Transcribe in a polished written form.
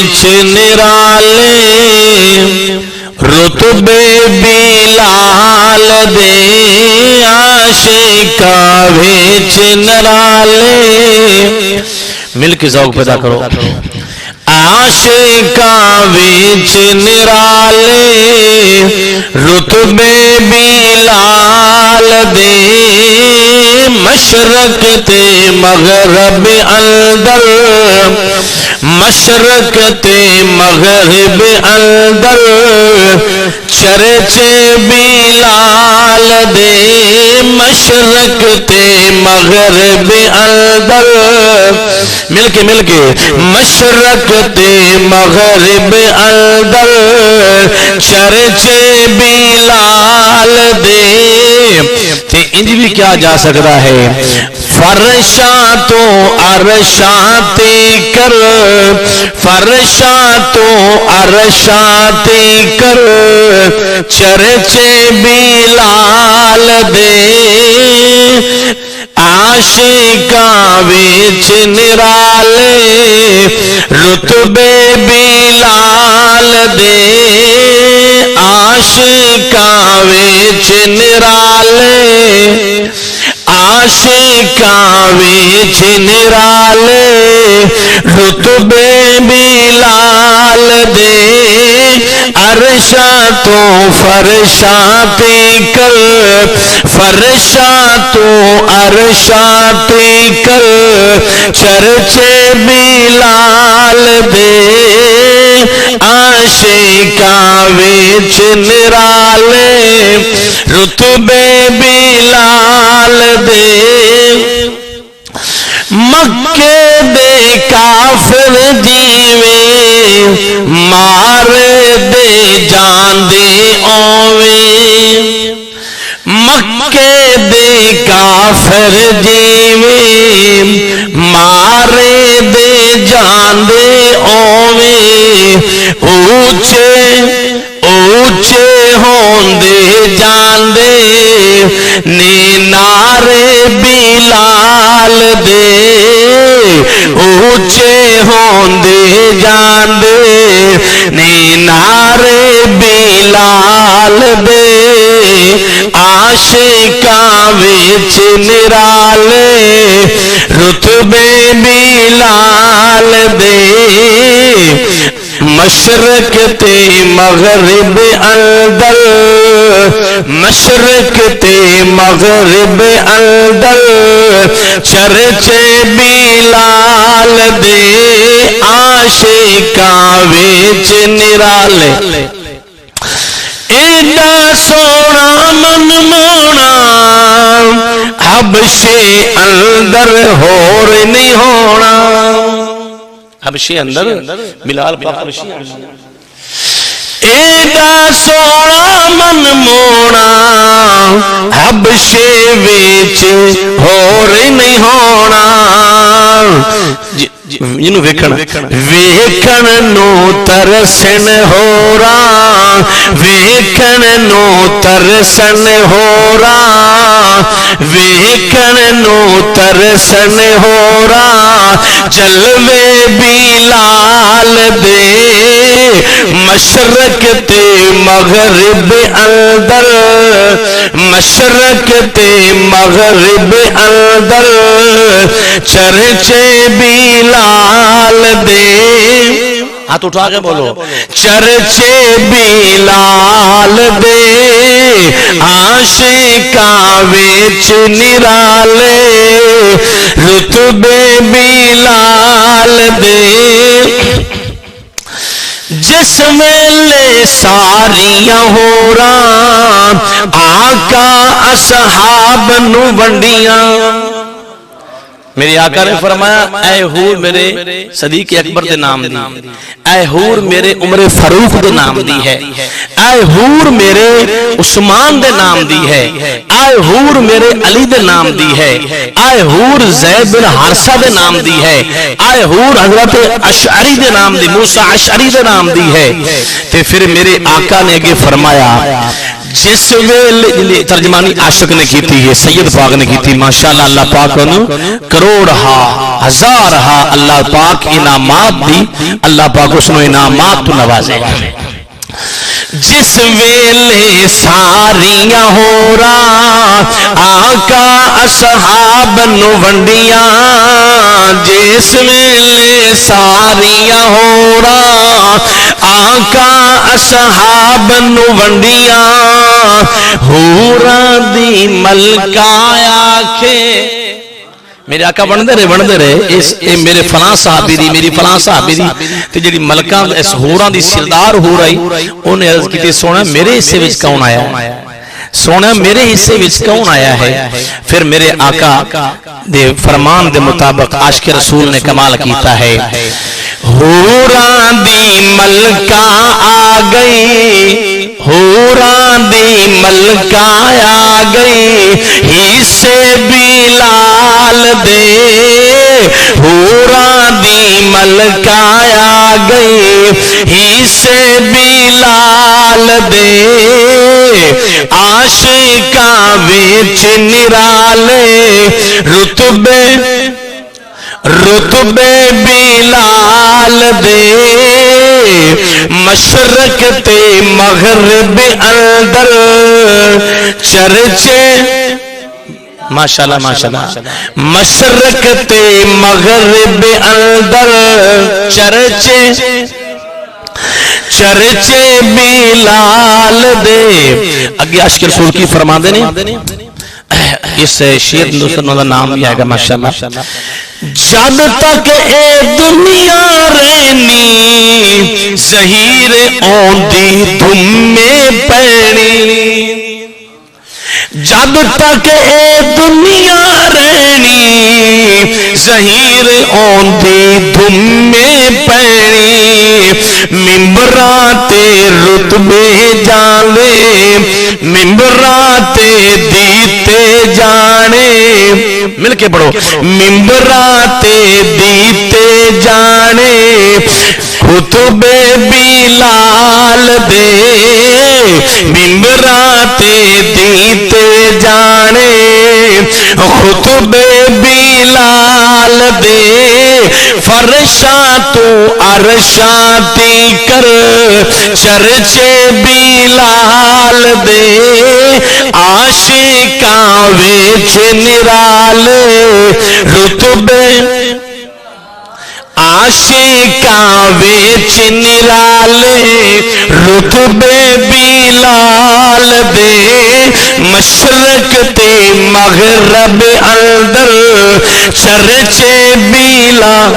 وچ نرالے رتبے بلال دے عاشقاں وچ نرالے مل کے ذوق پیدا کرو عاشقاں وچ نرالے رتبے بلال دے مشرق تے مغرب اندر مشرق تے مغرب اندر چرچے بلال دے مشرق تے مغرب اندر مل کے مشرق تے مغرب اندر چرچے بلال دے تے انج بھی کیا جا سکتا ہے فرشاں تو عرشاں تے کر فرشاں تو عرشاں تے کر چرچے بلال دے عاشقاں وچ نرالے رتبے بلال دے عاشقاں وچ نرالے عاشقاں وچ نرالے رتبے بلال دے عرشاں تو فرشاں تے کر فرشاں تو عرشاں تے کر چرچے بلال دے عاشقاں وچ نرالے رتبے بلال دے مکے دے کافر جیویں مار دے جان دے اویں مکے دے کافر جیویں مار دے جان دے اویں اونچے اونچے ہوندے جاندے نعرے بلال دے اونچے ہوندے جاندے نعرے بلال دے عاشقاں وچ نرالے رتبے بلال دے مشرق تے مغرب اندر مشرق تے مغرب اندر چرچے بلال دے عاشقاں وچ نرالے ایڈا سونا من مونا حبشے اندر ہور نہیں ہونا حبشے اندر بلال پاک حبشی ایڈا سونا من مونا حبشے وچ ہور نہیں ہونا جنوں ویکھن نو ترسن ہورا ویکھن نو ترسن ہورا ویکھن نو ترسن ہورا جلوے بلال دے مشرق تے مغرب اندر مشرق تے مغرب اندر چرچے بلال دے ہاتھ اٹھا کے بولو چرچے بلال دے عاشقاں وچ نرالے رتبے بلال دے جس ویلے ساریاں ہوراں آقا اصحاب نو ونڈیاں میری آقا نے فرمایا اے حور میرے صدیق اکبر دے نام دی اے حور میرے عمر فاروق دے نام دی ہے اے حور میرے عثمان دے نام دی ہے اے حور میرے علی دے نام دی ہے اے حور زید بن حارثہ دے نام دی ہے اے حور حضرت اشعری دے نام دی موسیٰ اشعری دے نام دی ہے تے پھر میرے آقا نے اگے فرمایا جس ویلے ترجمانی عاشق نے کی تھی، یہ سید پاک نے کی تھی، ماشاءاللہ اللہ پاک انہوں کروڑ ہزار اللہ پاک انعامات دی، اللہ پاک اس نے انعامات تو نوازے گا۔ جس ویلے ساریاں ہو رہا آقا اصحاب نو ونڈیاں، جس ویلے ساریاں ہو رہا آقا اصحاب نو ونڈیاں، ہوراں دی ملکہ آکھے میرے آقا بندے رہے اے میرے فلاں صحابی دی، میری فلاں صحابی دی، تے جڑی ملکاں اس ہوراں دی سردار ہو رہی انہیں عرض کیتی سونا میرے حصے وچ کون آیا ہے، سونا میرے حصے وچ کون آیا ہے؟ پھر میرے آقا دے فرمان دے مطابق عاشق رسول نے کمال کیتا ہے، ہوراں دی ملکہ آ گئی، ہوراں دی ملکہ آ گئی، حصے بلال دے، ہوراں دی ملکہ آ گئی، حصے بلال دے، عاشقاں وچ نرالے رتبے بلال دے، مشرق تے مغرب اندر چرچے ماشاءاللہ ماشاءاللہ، مشرق تے مغرب اندر چرچے بلال دے۔ اگے عاشق رسول کی فرما دینے اس شیر دوستوں کا نام بھی آئے گا ماشاءاللہ۔ جب تک اے دنیا رہنی ظہیر اوندی دھمے پینی، جب تک اے دنیا رہنی ظہیر اوندی دھمے پینی، ممبراں تے رتبے جانے، ممبراں تے دیتے جانے، مل کے پڑھو، ممبراں تے دیتے جانے، خطب بلال دے، ممبراں تے دیتے جانے، خطب بلال دے، فرشاں تو عرشاں تی کر چرچے بلال دے، عاشقاں وچ نرالے رتبے، عاشقاں وچ نرالے رتبے بلال دے، مشرق تے مغرب اندر چرچے بلال